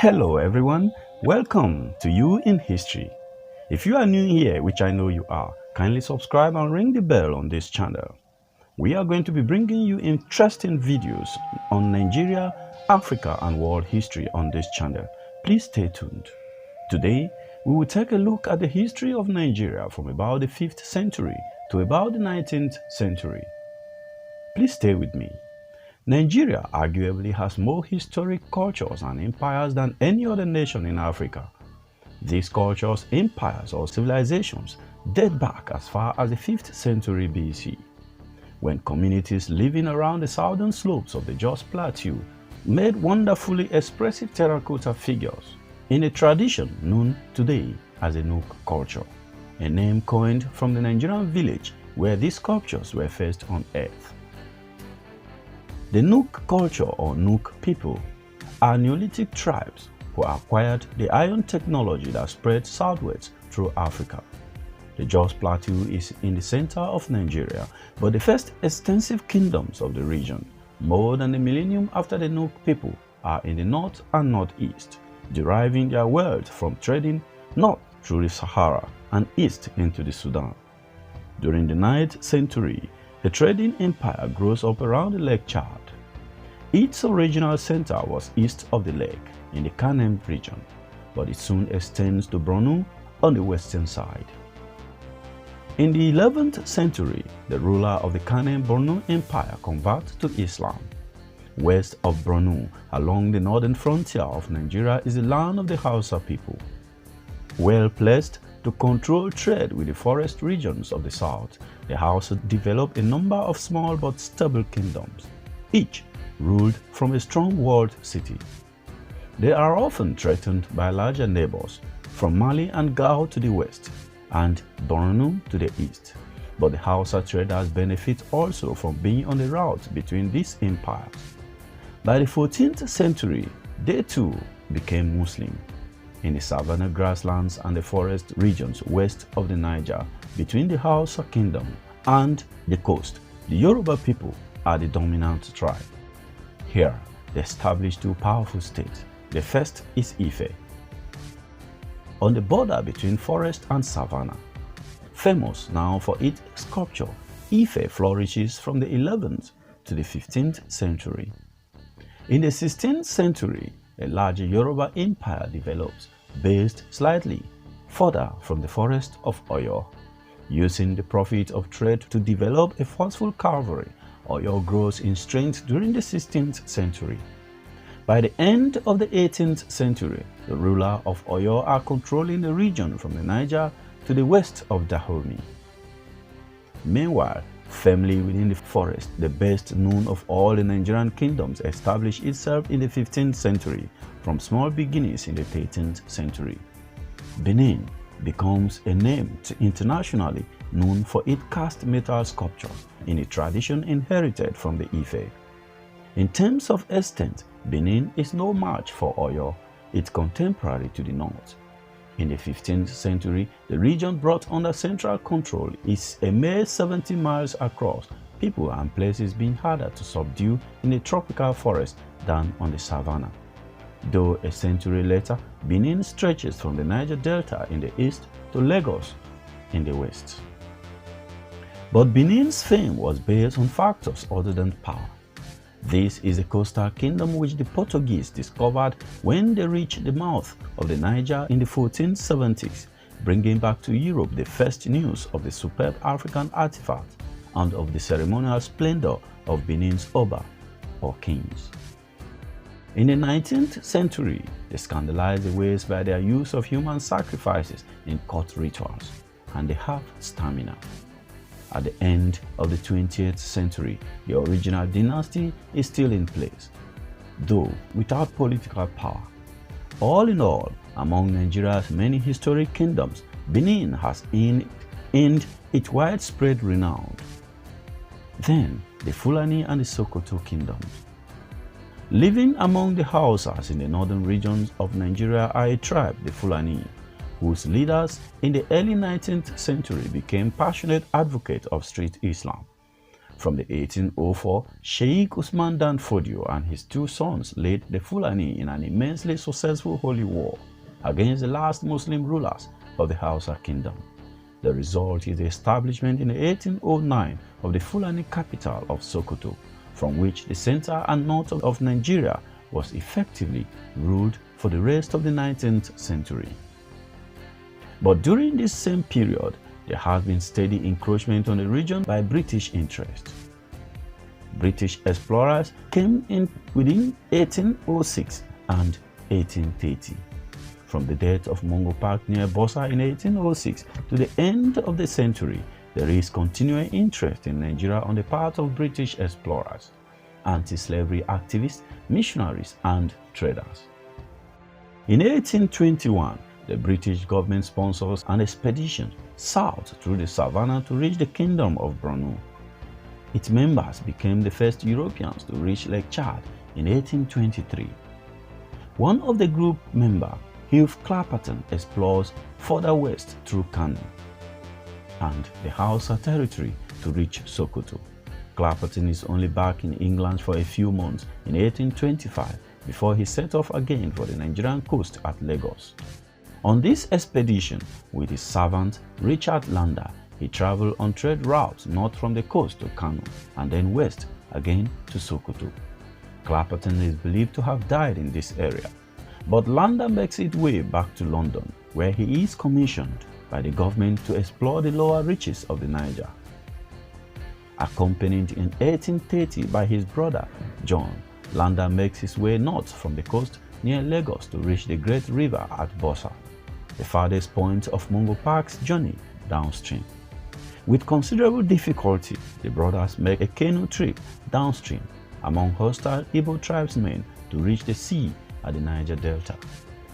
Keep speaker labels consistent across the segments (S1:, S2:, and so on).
S1: Hello everyone, welcome to You in History. If you are new here, which I know you are, kindly subscribe and ring the bell on this channel. We are going to be bringing you interesting videos on Nigeria, Africa and world history on this channel. Please stay tuned. Today, we will take a look at the history of Nigeria from about the 5th century to about the 19th century. Please stay with me. Nigeria arguably has more historic cultures and empires than any other nation in Africa. These cultures, empires or civilizations date back as far as the 5th century BC, when communities living around the southern slopes of the Jos Plateau made wonderfully expressive terracotta figures in a tradition known today as the Nook culture, a name coined from the Nigerian village where these sculptures were first unearthed. The Nook culture or Nook people are Neolithic tribes who acquired the iron technology that spread southwards through Africa. The Jos Plateau is in the center of Nigeria, but the first extensive kingdoms of the region, more than a millennium after the Nook people, are in the north and northeast, deriving their wealth from trading north through the Sahara and east into the Sudan. During the 9th century, the trading empire grows up around the Lake Chad. Its original center was east of the lake in the Kanem region, but it soon extends to Borno on the western side. In the 11th century, the ruler of the Kanem-Borno Empire converts to Islam. West of Borno, along the northern frontier of Nigeria, is the land of the Hausa people. Well placed to control trade with the forest regions of the south, the Hausa developed a number of small but stable kingdoms, each ruled from a strong walled city. They are often threatened by larger neighbors, from Mali and Gao to the west, and Borno to the east. But the Hausa traders benefit also from being on the route between these empires. By the 14th century, they too became Muslim. In the savanna grasslands and the forest regions west of the Niger, between the Hausa kingdom and the coast, the Yoruba people are the dominant tribe. Here, they established two powerful states. The first is Ife, on the border between forest and savanna. Famous now for its sculpture, Ife flourishes from the 11th to the 15th century. In the 16th century, a larger Yoruba empire develops, based slightly further from the forest of Oyo. Using the profit of trade to develop a forceful cavalry, Oyo grows in strength during the 16th century. By the end of the 18th century, the ruler of Oyo are controlling the region from the Niger to the west of Dahomey. Meanwhile, firmly within the forest, the best known of all the Nigerian kingdoms established itself in the 15th century from small beginnings in the 13th century. Benin becomes a name internationally known for its cast metal sculptures in a tradition inherited from the Ife. In terms of extent, Benin is no match for Oyo, its contemporary to the north. In the 15th century, the region brought under central control is a mere 70 miles across, people and places being harder to subdue in the tropical forest than on the savanna. Though a century later, Benin stretches from the Niger Delta in the east to Lagos in the west. But Benin's fame was based on factors other than power. This is a coastal kingdom which the Portuguese discovered when they reached the mouth of the Niger in the 1470s, bringing back to Europe the first news of the superb African artifact and of the ceremonial splendor of Benin's Oba, or kings. In the 19th century, they scandalized the West by their use of human sacrifices in court rituals, and they have stamina. At the end of the 20th century, the original dynasty is still in place, though without political power. All in all, among Nigeria's many historic kingdoms, Benin has earned its widespread renown. Then, the Fulani and the Sokoto kingdoms. Living among the Hausas in the northern regions of Nigeria are a tribe, the Fulani, whose leaders in the early 19th century became passionate advocates of street Islam. From the 1804, Sheikh Usman Dan Fodio and his two sons led the Fulani in an immensely successful holy war against the last Muslim rulers of the Hausa kingdom. The result is the establishment in 1809 of the Fulani capital of Sokoto, from which the center and north of Nigeria was effectively ruled for the rest of the 19th century. But during this same period, there has been steady encroachment on the region by British interest. British explorers came in within 1806 and 1830. From the death of Mungo Park near Bosa in 1806 to the end of the century, there is continuing interest in Nigeria on the part of British explorers, anti-slavery activists, missionaries, and traders. In 1821, the British government sponsors an expedition south through the savannah to reach the Kingdom of Borno. Its members became the first Europeans to reach Lake Chad in 1823. One of the group members, Hugh Clapperton, explores further west through Kano and the Hausa territory to reach Sokoto. Clapperton is only back in England for a few months in 1825 before he set off again for the Nigerian coast at Lagos. On this expedition, with his servant Richard Lander, he traveled on trade routes north from the coast to Kano and then west again to Sokoto. Clapperton is believed to have died in this area, but Lander makes his way back to London, where he is commissioned by the government to explore the lower reaches of the Niger. Accompanied in 1830 by his brother John, Lander makes his way north from the coast near Lagos to reach the great river at Bosa, the farthest point of Mungo Park's journey downstream. With considerable difficulty, the brothers make a canoe trip downstream among hostile Igbo tribesmen to reach the sea at the Niger Delta.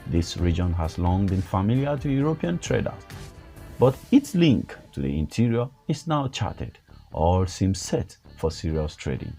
S1: This region has long been familiar to European traders, but its link to the interior is now charted. All seems set for serious trading.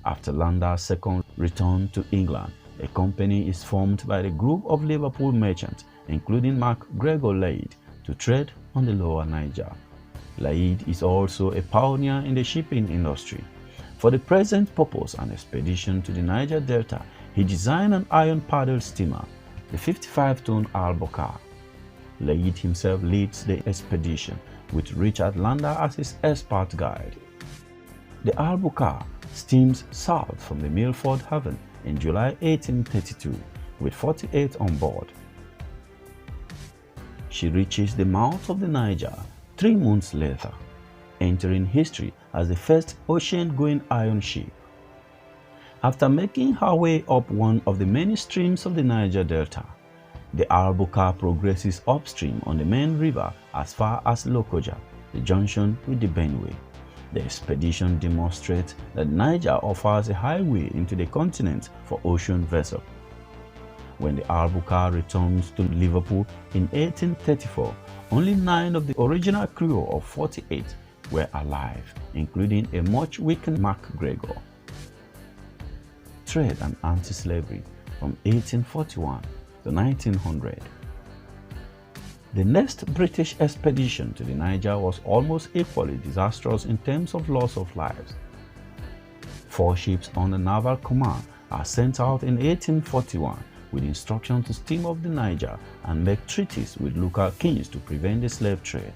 S1: After Lander's second return to England, a company is formed by the group of Liverpool merchants, including MacGregor Laird, to trade on the lower Niger. Laird is also a pioneer in the shipping industry. For the present purpose and expedition to the Niger Delta, he designed an iron paddle steamer, the 55-ton Albacar. Laird himself leads the expedition, with Richard Lander as his expert guide. The Albacar steams south from the Milford Haven in July 1832 with 48 on board. She reaches the mouth of the Niger 3 months later, entering history as the first ocean-going iron ship. After making her way up one of the many streams of the Niger Delta, the Albacar progresses upstream on the main river as far as Lokoja, the junction with the Benue. The expedition demonstrates that Niger offers a highway into the continent for ocean vessels. When the Albacar returns to Liverpool in 1834, only 9 of the original crew of 48 were alive, including a much weakened MacGregor. Trade and anti-slavery from 1841 to 1900. The next British expedition to the Niger was almost equally disastrous in terms of loss of lives. 4 ships under naval command are sent out in 1841 with instruction to steam up the Niger and make treaties with local kings to prevent the slave trade.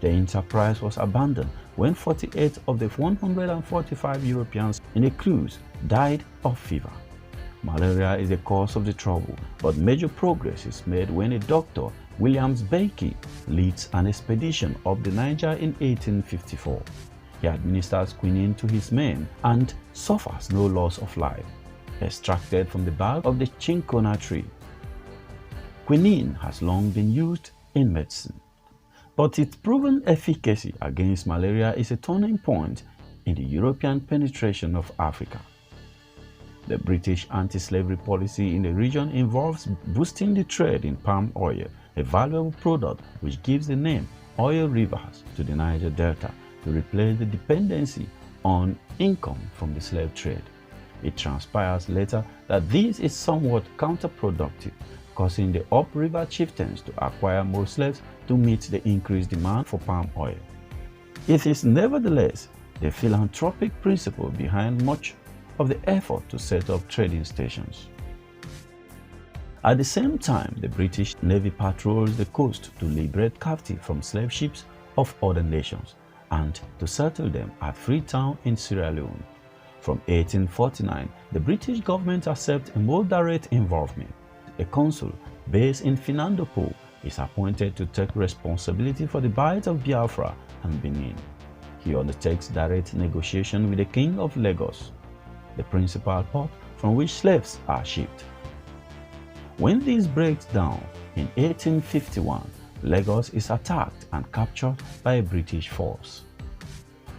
S1: The enterprise was abandoned when 48 of the 145 Europeans in the cruise died of fever. Malaria is the cause of the trouble, but major progress is made when a Dr. Williams Bakey leads an expedition up the Niger in 1854. He administers quinine to his men and suffers no loss of life, extracted from the bark of the cinchona tree. Quinine has long been used in medicine, but its proven efficacy against malaria is a turning point in the European penetration of Africa. The British anti-slavery policy in the region involves boosting the trade in palm oil, a valuable product which gives the name Oil Rivers to the Niger Delta to replace the dependency on income from the slave trade. It transpires later that this is somewhat counterproductive, causing the upriver chieftains to acquire more slaves to meet the increased demand for palm oil. It is nevertheless the philanthropic principle behind much of the effort to set up trading stations. At the same time, the British Navy patrols the coast to liberate captives from slave ships of other nations and to settle them at Freetown in Sierra Leone. From 1849, the British government accepts a more direct involvement. A consul based in Finando is appointed to take responsibility for the Bight of Biafra and Benin. He undertakes direct negotiation with the King of Lagos, the principal port from which slaves are shipped. When this breaks down, in 1851, Lagos is attacked and captured by a British force.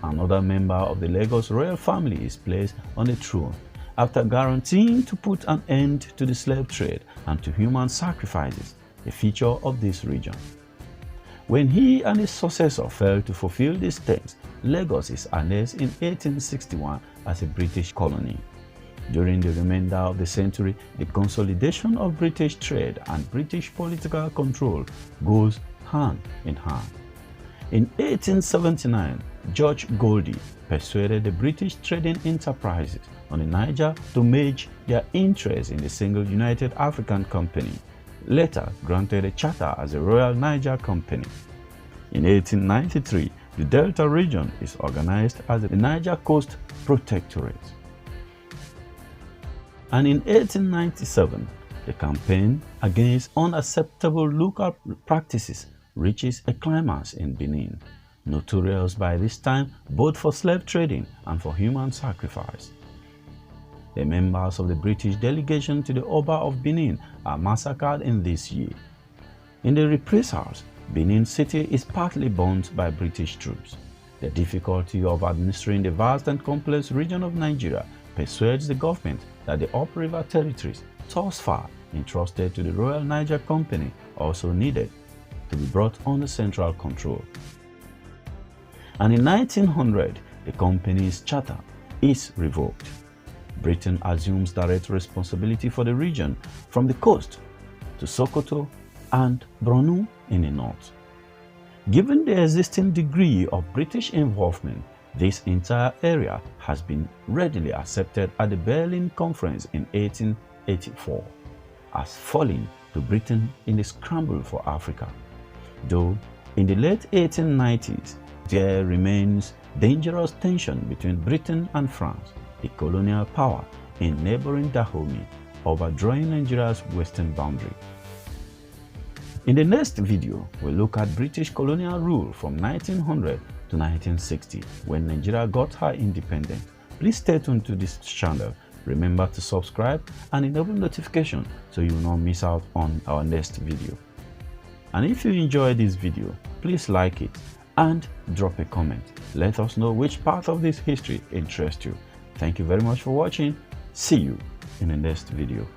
S1: Another member of the Lagos royal family is placed on the throne after guaranteeing to put an end to the slave trade and to human sacrifices, a feature of this region. When he and his successor failed to fulfill these terms, Lagos is annexed in 1861 as a British colony. During the remainder of the century, the consolidation of British trade and British political control goes hand in hand. In 1879, George Goldie persuaded the British trading enterprises on the Niger to merge their interests in the single United African Company, later granted a charter as the Royal Niger Company. In 1893, the Delta region is organized as the Niger Coast Protectorate. And in 1897, the campaign against unacceptable local practices reaches a climax in Benin, notorious by this time both for slave trading and for human sacrifice. The members of the British delegation to the Oba of Benin are massacred in this year. In the reprisals, Benin City is partly burnt by British troops. The difficulty of administering the vast and complex region of Nigeria persuades the government that the upriver territories, thus far entrusted to the Royal Niger Company, also needed to be brought under central control. And in 1900, the company's charter is revoked. Britain assumes direct responsibility for the region from the coast to Sokoto and Borno in the north. Given the existing degree of British involvement, this entire area has been readily accepted at the Berlin Conference in 1884 as falling to Britain in the scramble for Africa. Though in the late 1890s, there remains dangerous tension between Britain and France, the colonial power in neighboring Dahomey, overdrawing Nigeria's western boundary. In the next video, we'll look at British colonial rule from 1900 to 1960 when Nigeria got her independence. Please stay tuned to this channel. Remember to subscribe and enable notification so you will not miss out on our next video. And if you enjoyed this video, please like it and drop a comment. Let us know which part of this history interests you. Thank you very much for watching. See you in the next video.